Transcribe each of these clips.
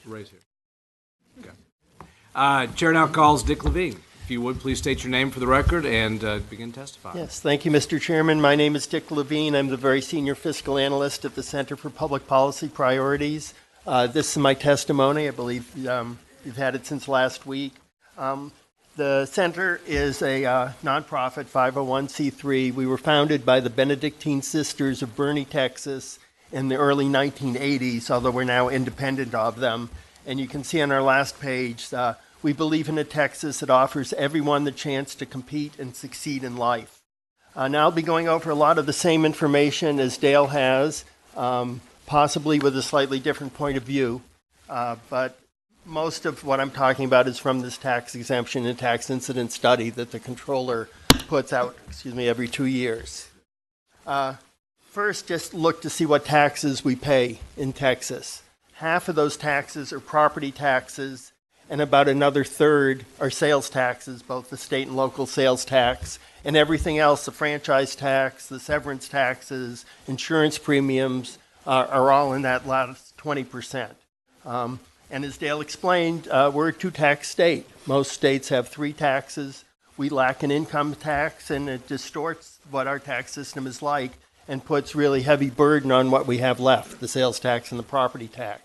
Raise here. Okay. Chair now calls Dick Lavine. If you would, please state your name for the record and begin testifying. Yes, thank you, Mr. Chairman. My name is Dick Lavine. I'm the very senior fiscal analyst at the Center for Public Policy Priorities. This is my testimony. I believe you've had it since last week. The center is a nonprofit 501c3. We were founded by the Benedictine Sisters of Boerne, Texas in the early 1980s, although we're now independent of them. And you can see on our last page, we believe in a Texas that offers everyone the chance to compete and succeed in life. Now I'll be going over a lot of the same information as Dale has, possibly with a slightly different point of view, but most of what I'm talking about is from this tax exemption and tax incident study that the controller puts out, every 2 years. First, just look to see what taxes we pay in Texas. Half of those taxes are property taxes, and about another third are sales taxes, both the state and local sales tax, and everything else, the franchise tax, the severance taxes, insurance premiums, are all in that last 20%. And as Dale explained, we're a two-tax state. Most states have three taxes. We lack an income tax, and it distorts what our tax system is like and puts really heavy burden on what we have left, the sales tax and the property tax.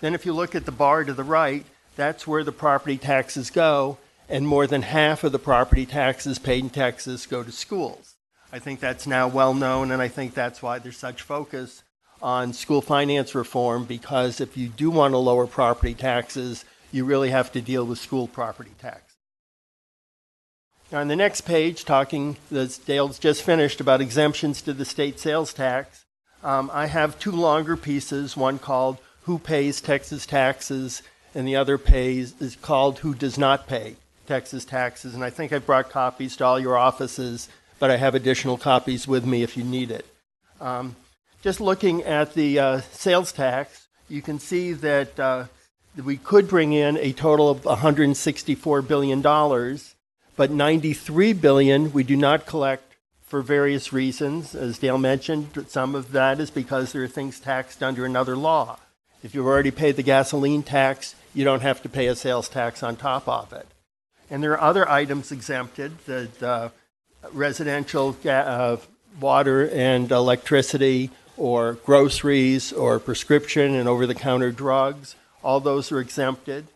Then if you look at the bar to the right, that's where the property taxes go, and more than half of the property taxes paid in Texas go to schools. I think that's now well known, and I think that's why there's such focus on school finance reform, because if you do want to lower property taxes, you really have to deal with school property tax. Now on the next page, talking, as Dale's just finished, about exemptions to the state sales tax, I have two longer pieces, one called Who Pays Texas Taxes, and the other is called Who Does Not Pay Texas Taxes. And I think I brought copies to all your offices, but I have additional copies with me if you need it. Just looking at the sales tax, you can see that we could bring in a total of $164 billion, but $93 billion we do not collect for various reasons. As Dale mentioned, some of that is because there are things taxed under another law. If you've already paid the gasoline tax, you don't have to pay a sales tax on top of it. And there are other items exempted, the residential water and electricity, or groceries, or prescription and over-the-counter drugs. All those are exempted.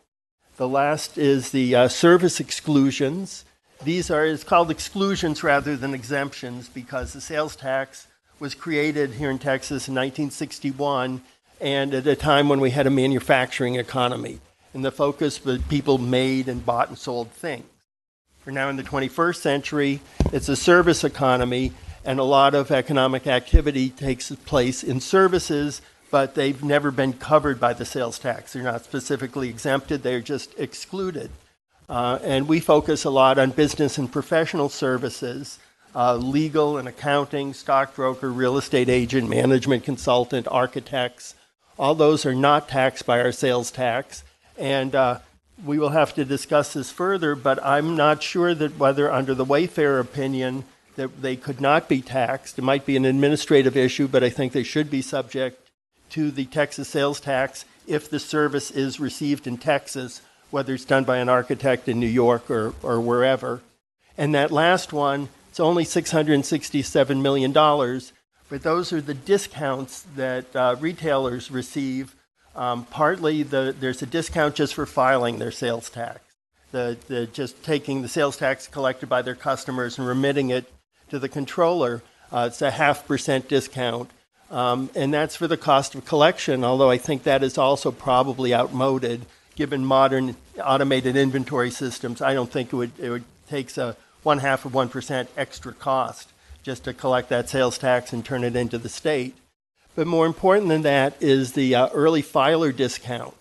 The last is the service exclusions. These are, it's called exclusions rather than exemptions because the sales tax was created here in Texas in 1961 and at a time when we had a manufacturing economy. And the focus was people made and bought and sold things. We're now in the 21st century. It's a service economy, and a lot of economic activity takes place in services, but they've never been covered by the sales tax. They're not specifically exempted, they're just excluded. And we focus a lot on business and professional services, legal and accounting, stockbroker, real estate agent, management consultant, architects. All those are not taxed by our sales tax. And we will have to discuss this further, but I'm not sure that whether under the Wayfair opinion that they could not be taxed. It might be an administrative issue, but I think they should be subject to the Texas sales tax if the service is received in Texas, whether it's done by an architect in New York or wherever. And that last one, it's only $667 million, but those are the discounts that retailers receive. Partly there's a discount just for filing their sales tax. Just taking the sales tax collected by their customers and remitting it to the controller, it's a 0.5% discount. And that's for the cost of collection, although I think that is also probably outmoded. Given modern automated inventory systems, I don't think it would take a 0.5% extra cost just to collect that sales tax and turn it into the state. But more important than that is the early filer discount.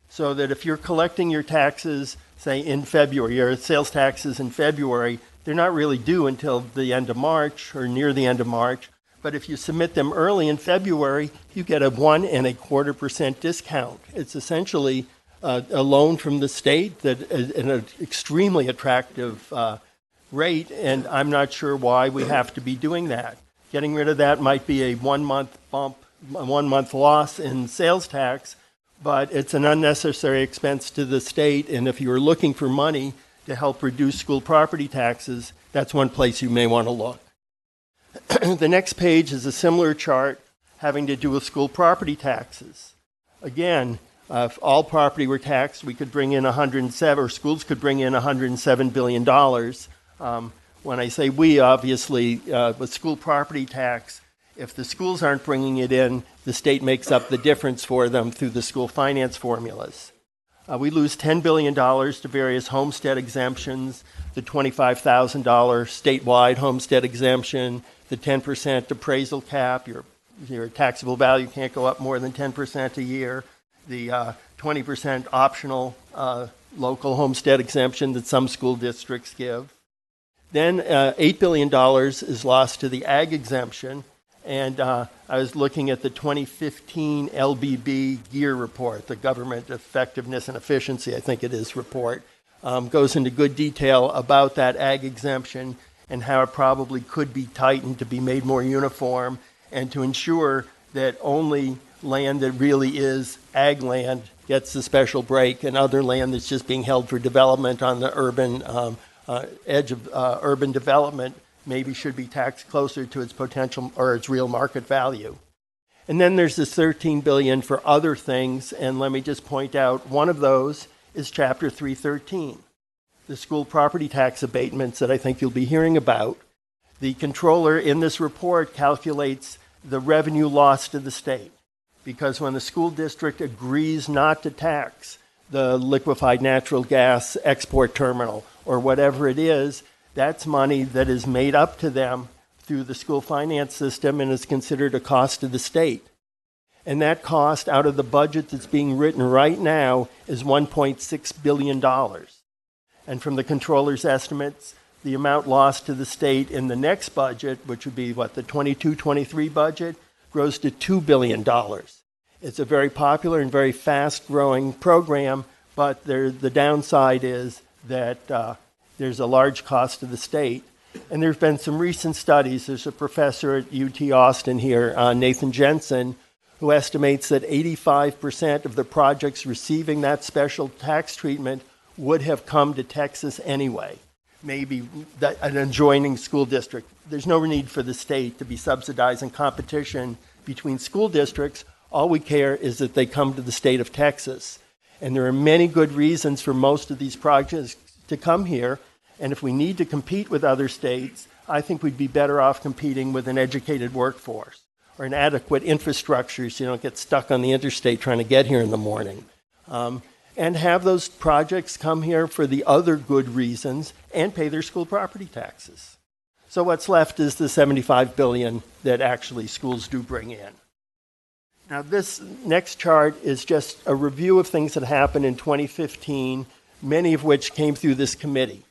So that if you're collecting your taxes, say in February, your sales taxes in February, they're not really due until the end of March or near the end of March. But if you submit them early in February, you get a 1.25% discount. It's essentially a loan from the state that is an extremely attractive rate, and I'm not sure why we have to be doing that. Getting rid of that might be a 1 month bump, a 1 month loss in sales tax, but it's an unnecessary expense to the state, and if you're looking for money to help reduce school property taxes, that's one place you may want to look. The next page is a similar chart having to do with school property taxes. Again, if all property were taxed, we could bring in 107, or schools could bring in $107 billion. When I say we, obviously, with school property tax, if the schools aren't bringing it in, the state makes up the difference for them through the school finance formulas. We lose $10 billion to various homestead exemptions, the $25,000 statewide homestead exemption, the 10% appraisal cap, your taxable value can't go up more than 10% a year, the 20% optional local homestead exemption that some school districts give. Then $8 billion is lost to the ag exemption, and I was looking at the 2015 LBB GEAR report, the Government Effectiveness and Efficiency, I think it is, report, goes into good detail about that ag exemption and how it probably could be tightened to be made more uniform and to ensure that only land that really is ag land gets the special break, and other land that's just being held for development on the urban edge of urban development maybe should be taxed closer to its potential or its real market value. And then there's this $13 billion for other things, and let me just point out one of those is Chapter 313, the school property tax abatements that I think you'll be hearing about. The controller in this report calculates the revenue lost to the state, because when the school district agrees not to tax the liquefied natural gas export terminal or whatever it is, that's money that is made up to them through the school finance system and is considered a cost to the state. And that cost out of the budget that's being written right now is $1.6 billion. And from the controller's estimates, the amount lost to the state in the next budget, which would be, the 22-23 budget, grows to $2 billion. It's a very popular and very fast-growing program, but the downside is that there's a large cost to the state. And there's been some recent studies. There's a professor at UT Austin here, Nathan Jensen, who estimates that 85% of the projects receiving that special tax treatment would have come to Texas anyway, maybe an adjoining school district. There's no need for the state to be subsidizing competition between school districts. All we care is that they come to the state of Texas. And there are many good reasons for most of these projects to come here. And if we need to compete with other states, I think we'd be better off competing with an educated workforce or an adequate infrastructure so you don't get stuck on the interstate trying to get here in the morning. And have those projects come here for the other good reasons and pay their school property taxes. So what's left is the $75 billion that actually schools do bring in. Now this next chart is just a review of things that happened in 2015, many of which came through this committee.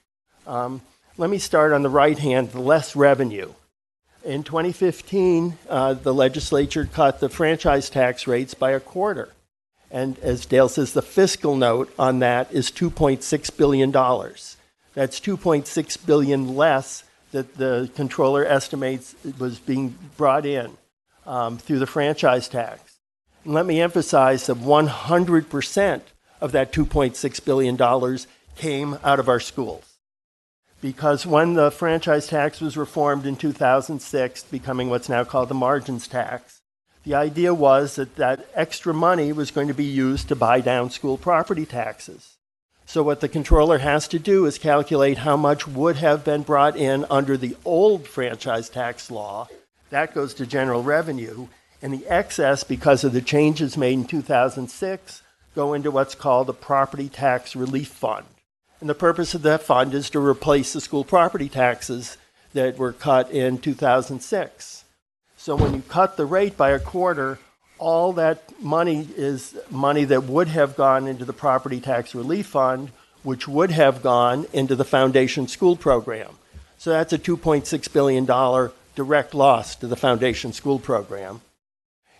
Let me start on the right hand, the less revenue. In 2015, the legislature cut the franchise tax rates by a quarter. And as Dale says, the fiscal note on that is $2.6 billion. That's $2.6 billion less that the controller estimates was being brought in through the franchise tax. And let me emphasize that 100% of that $2.6 billion came out of our schools. Because when the franchise tax was reformed in 2006, becoming what's now called the margins tax, the idea was that that extra money was going to be used to buy down school property taxes. So what the controller has to do is calculate how much would have been brought in under the old franchise tax law. That goes to general revenue. And the excess, because of the changes made in 2006, go into what's called the Property Tax Relief Fund. And the purpose of that fund is to replace the school property taxes that were cut in 2006. So when you cut the rate by a quarter, all that money is money that would have gone into the Property Tax Relief Fund, which would have gone into the Foundation School Program. So that's a $2.6 billion direct loss to the Foundation School Program.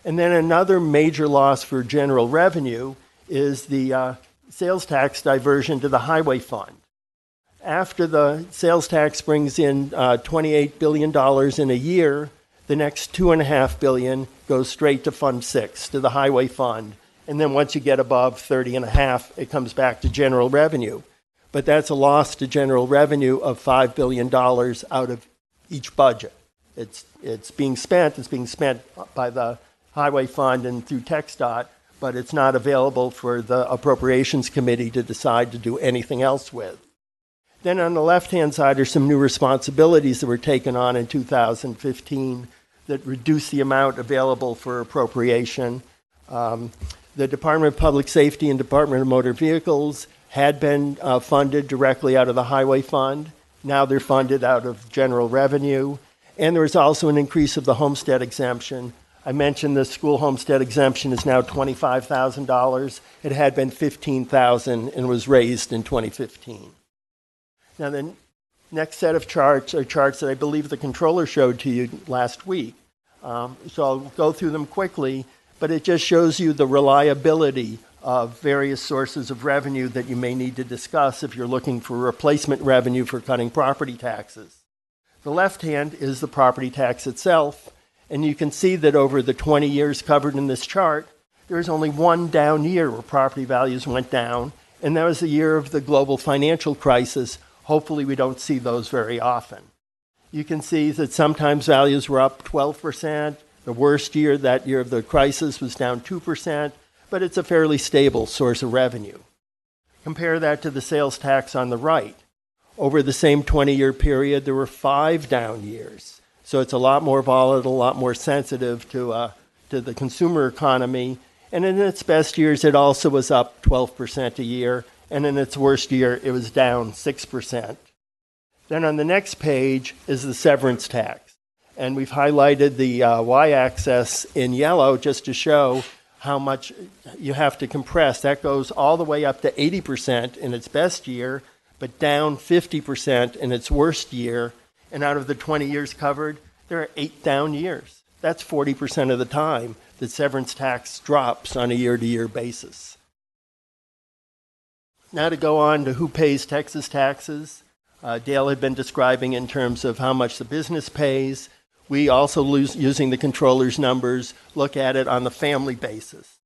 And then another major loss for general revenue is the sales tax diversion to the highway fund. After the sales tax brings in $28 billion in a year, the next $2.5 billion goes straight to Fund 6, to the highway fund, And then once you get above 30 and a half, it comes back to general revenue. But that's a loss to general revenue of $5 billion out of each budget. It's being spent by the Highway Fund and through TxDOT, but it's not available for the Appropriations Committee to decide to do anything else with. Then on the left-hand side are some new responsibilities that were taken on in 2015 that reduce the amount available for appropriation. The Department of Public Safety and Department of Motor Vehicles had been funded directly out of the Highway Fund. Now they're funded out of general revenue. And there was also an increase of the homestead exemption. I mentioned the school homestead exemption is now $25,000. It had been $15,000 and was raised in 2015. Now the next set of charts are charts that I believe the controller showed to you last week. So I'll go through them quickly, but it just shows you the reliability of various sources of revenue that you may need to discuss if you're looking for replacement revenue for cutting property taxes. The left hand is the property tax itself, and you can see that over the 20 years covered in this chart, there's only one down year where property values went down, and that was the year of the global financial crisis. Hopefully we don't see those very often. You can see that sometimes values were up 12%. The worst year, that year of the crisis, was down 2%, but it's a fairly stable source of revenue. Compare that to the sales tax on the right. Over the same 20-year period, there were 5 down years. So it's a lot more volatile, a lot more sensitive to the consumer economy. And in its best years, it also was up 12% a year. And in its worst year, it was down 6%. Then on the next page is the severance tax. And we've highlighted the y-axis in yellow just to show how much you have to compress. That goes all the way up to 80% in its best year, but down 50% in its worst year. And out of the 20 years covered, there are 8 down years. That's 40% of the time that severance tax drops on a year-to-year basis. Now to go on to who pays Texas taxes. Dale had been describing in terms of how much the business pays. We also, using the controller's numbers, look at it on the family basis.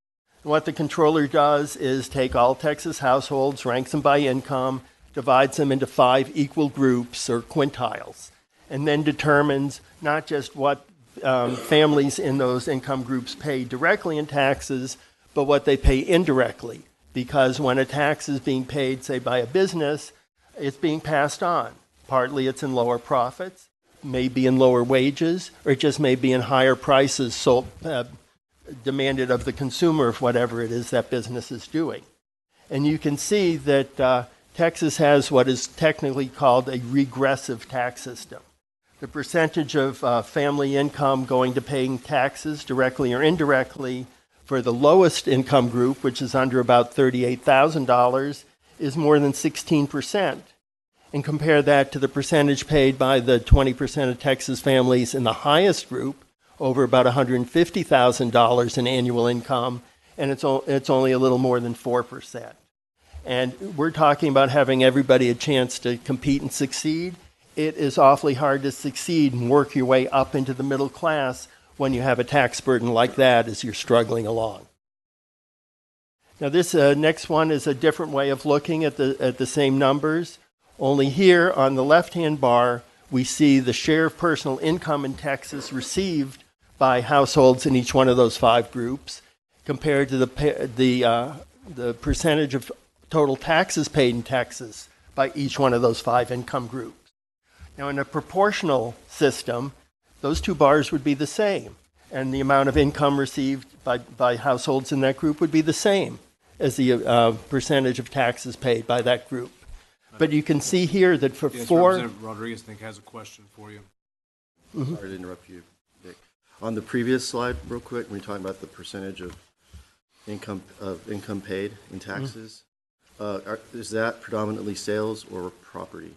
And what the controller does is take all Texas households, ranks them by income, divides them into 5 equal groups or quintiles, and then determines not just what families in those income groups pay directly in taxes, but what they pay indirectly. Because when a tax is being paid, say, by a business, it's being passed on. Partly it's in lower profits, maybe in lower wages, or it just may be in higher prices sold, demanded of the consumer of whatever it is that business is doing. And you can see that Texas has what is technically called a regressive tax system. The percentage of family income going to paying taxes directly or indirectly for the lowest income group, which is under about $38,000, is more than 16%. And compare that to the percentage paid by the 20% of Texas families in the highest group, over about $150,000 in annual income, and it's only a little more than 4%. And we're talking about having everybody a chance to compete and succeed. It is awfully hard to succeed and work your way up into the middle class when you have a tax burden like that as you're struggling along. Now this next one is a different way of looking at the same numbers. Only here on the left-hand bar, we see the share of personal income in Texas received by households in each one of those 5 groups, compared to the percentage of total taxes paid in Texas by each one of those 5 income groups. Now, in a proportional system, those 2 bars would be the same, and the amount of income received by households in that group would be the same as the percentage of taxes paid by that group. But you can see here that for Yes, 4... Representative Rodriguez, I think, has a question for you. Sorry to interrupt you, Dick. On the previous slide, real quick, when you're talking about the percentage of income paid in taxes, is that predominantly sales or property?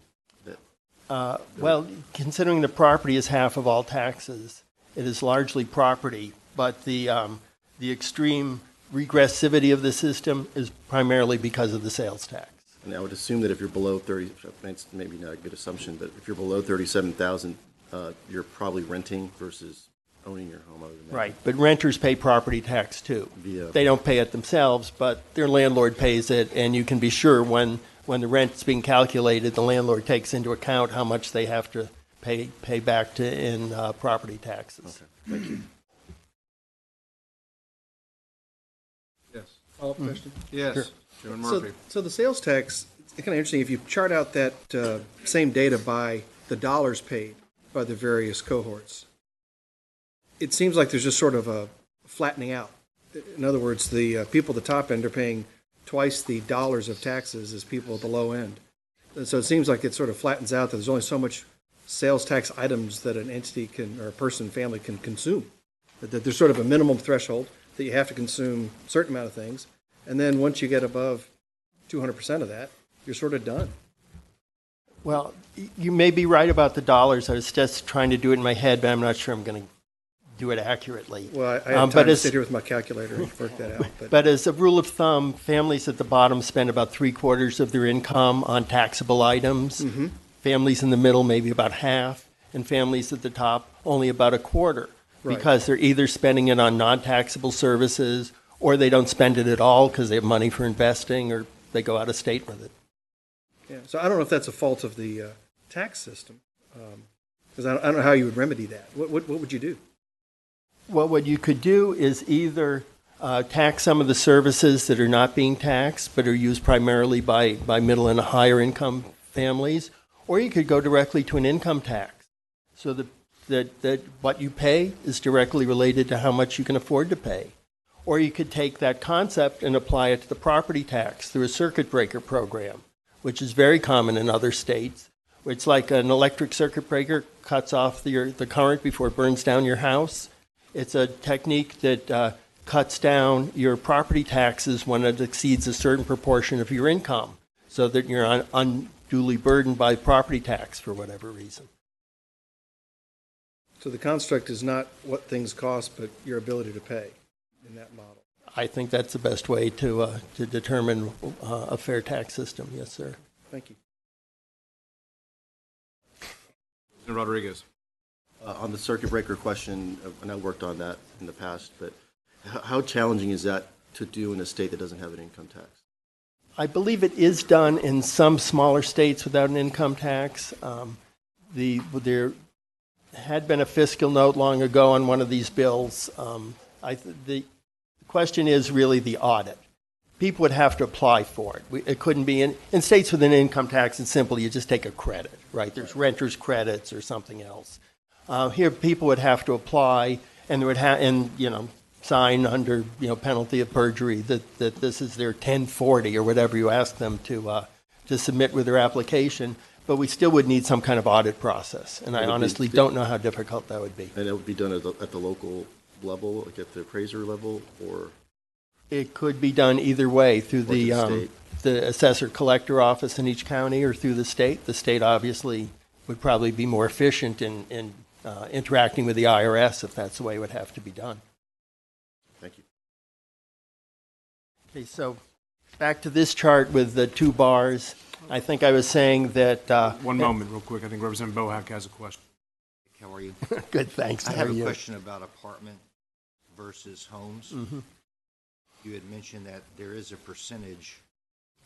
Well, considering the property is half of all taxes, it is largely property, but the extreme regressivity of the system is primarily because of the sales tax. And I would assume that if you're below 30, it's maybe not a good assumption, but if you're below 37,000, you're probably renting versus owning your home other than that. Right, but renters pay property tax too. Via- They don't pay it themselves, but their landlord pays it, and you can be sure when the rent's being calculated, the landlord takes into account how much they have to pay back in property taxes. Okay, thank you. Yes. Follow-up question? Yes. Sure. Chairman So, Murphy. so the sales tax, it's kind of interesting, if you chart out that same data by the dollars paid by the various cohorts, it seems like there's just sort of a flattening out. In other words, the people at the top end are paying twice the dollars of taxes as people at the low end. And so it seems like it sort of flattens out that there's only so much sales tax items that an entity can, or a person, family can consume. That there's sort of a minimum threshold that you have to consume a certain amount of things. And then once you get above 200% of that, you're sort of done. Well, you may be right about the dollars. I was just trying to do it in my head, but I'm not sure I'm going to do it accurately. Well, I Um, had but time to as- sit here with my calculator and work that out. But as a rule of thumb, families at the bottom spend about 3/4 of their income on taxable items. Mm-hmm. Families in the middle, maybe about half, and families at the top, only about a quarter. Right. Because they're either spending it on non-taxable services, or they don't spend it at all because they have money for investing, or they go out of state with it. Yeah, so I don't know if that's a fault of the tax system, because I don't know how you would remedy that. What would you do? Well, what you could do is either tax some of the services that are not being taxed but are used primarily by middle and higher income families, or you could go directly to an income tax so that what you pay is directly related to how much you can afford to pay. Or you could take that concept and apply it to the property tax through a circuit breaker program, which is very common in other states. It's like an electric circuit breaker cuts off the current before it burns down your house. It's a technique that cuts down your property taxes when it exceeds a certain proportion of your income, so that you're unduly burdened by property tax for whatever reason. So the construct is not what things cost, but your ability to pay in that model. I think that's the best way to determine a fair tax system. Yes, sir. Thank you. Mr. Rodriguez. On the circuit breaker question, and I worked on that in the past, but how challenging is that to do in a state that doesn't have an income tax? I believe it is done in some smaller states without an income tax. There had been a fiscal note long ago on one of these bills. The question is really the audit. People would have to apply for it. It couldn't be in states with an income tax. It's simple. You just take a credit, right? There's renters credits or something else. Here, people would have to apply, and they would sign under penalty of perjury that this is their 1040 or whatever you ask them to submit with their application. But we still would need some kind of audit process, and I honestly don't know how difficult that would be. And it would be done at the local level, like at the appraiser level, or It could be done either way, through Or the state. the assessor collector office in each county, or through the state. The state obviously would probably be more efficient in interacting with the IRS if that's the way it would have to be done. thank you. Okay, so back to this chart with the two bars. I think I was saying that. One moment, real quick. I think Representative Bohack has a question. How are you? Good, thanks. I How have are a you? question about apartment versus homes. Mhm. You had mentioned that there is a percentage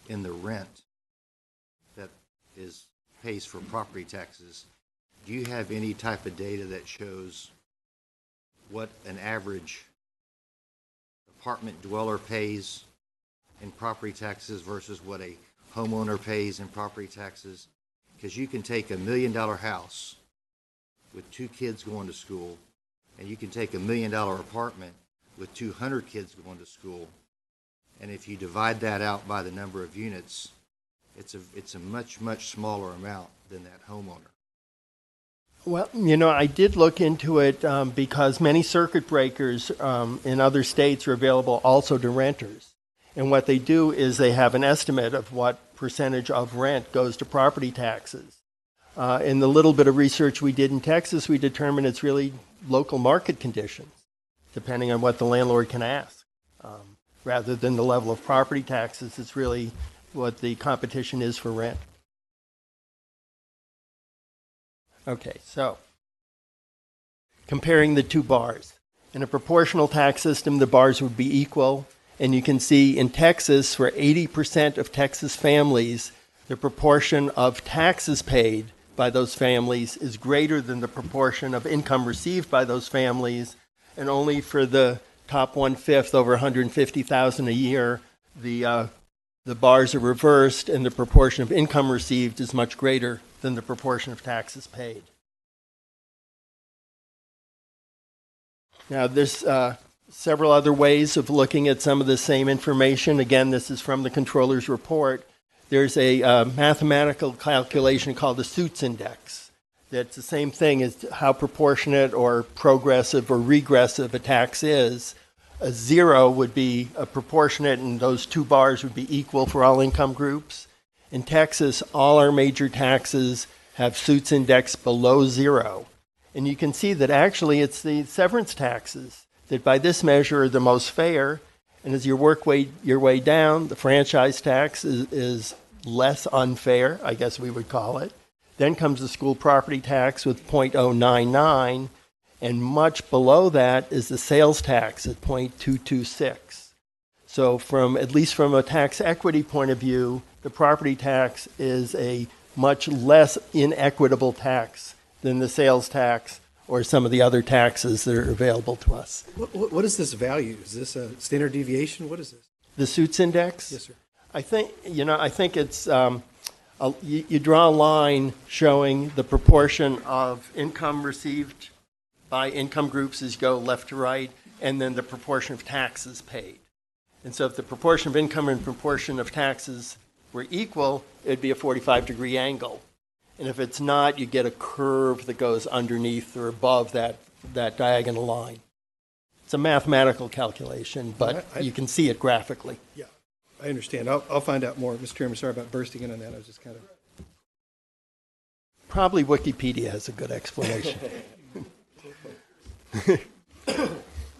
in the rent that pays for property taxes. Do you have any type of data that shows what an average apartment dweller pays in property taxes versus what a homeowner pays in property taxes? Because you can take $1 million house with 2 kids going to school, and you can take $1 million apartment with 200 kids going to school, and if you divide that out by the number of units, it's a much, much smaller amount than that homeowner. Well, I did look into it because many circuit breakers in other states are available also to renters. And what they do is they have an estimate of what percentage of rent goes to property taxes. In the little bit of research we did in Texas, we determined it's really local market conditions, depending on what the landlord can ask. Rather than the level of property taxes, it's really what the competition is for rent. Okay, so comparing the two bars. In a proportional tax system, the bars would be equal. And you can see in Texas, for 80% of Texas families, the proportion of taxes paid by those families is greater than the proportion of income received by those families. And only for the top 1/5, over 150,000 a year, the bars are reversed, and the proportion of income received is much greater than the proportion of taxes paid. Now, there's several other ways of looking at some of the same information. Again, this is from the controller's report. There's a mathematical calculation called the Suits Index. That's the same thing as how proportionate or progressive or regressive a tax is. A 0 would be a proportionate, and those two bars would be equal for all income groups. In Texas, all our major taxes have Suits Index below 0. And you can see that actually it's the severance taxes that by this measure are the most fair. And as you work your way down, the franchise tax is less unfair, I guess we would call it. Then comes the school property tax with 0.099, and much below that is the sales tax at 0.226. So at least from a tax equity point of view, the property tax is a much less inequitable tax than the sales tax or some of the other taxes that are available to us. What is this value? Is this a standard deviation? What is this? The Suits Index? Yes, sir. I think it's, you draw a line showing the proportion of income received by income groups as you go left to right, and then the proportion of taxes paid. And so if the proportion of income and proportion of taxes were equal, it would be a 45-degree angle. And if it's not, you get a curve that goes underneath or above that diagonal line. It's a mathematical calculation, but you can see it graphically. Yeah, I understand. I'll find out more. Mr. Chairman, sorry about bursting in on that. I was just kind of... Probably Wikipedia has a good explanation.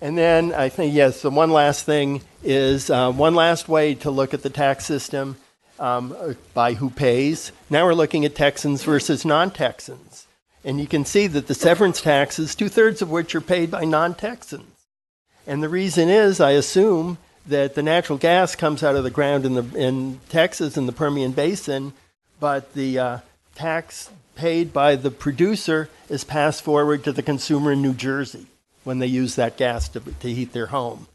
And then I think, yes, the one last thing is one last way to look at the tax system by who pays. Now we're looking at Texans versus non-Texans. And you can see that the severance taxes, 2/3 of which are paid by non-Texans. And the reason is, I assume, that the natural gas comes out of the ground in Texas in the Permian Basin, but the tax paid by the producer is passed forward to the consumer in New Jersey when they use that gas to heat their home.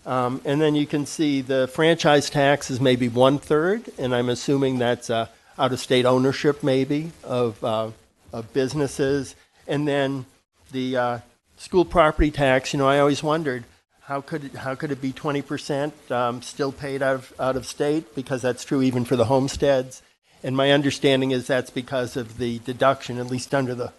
And then you can see the franchise tax is maybe 1/3, and I'm assuming that's out-of-state ownership maybe of businesses. And then the school property tax, I always wondered, how could it be 20% still paid out of state? Because that's true even for the homesteads. And my understanding is that's because of the deduction, at least under the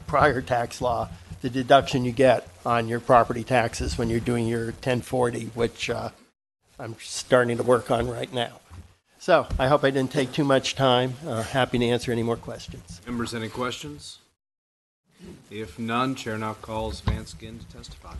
prior tax law, the deduction you get on your property taxes when you're doing your 1040, which I'm starting to work on right now. So I hope I didn't take too much time. Happy to answer any more questions. Members, any questions? If none, Chair now calls Vance Ginn to testify.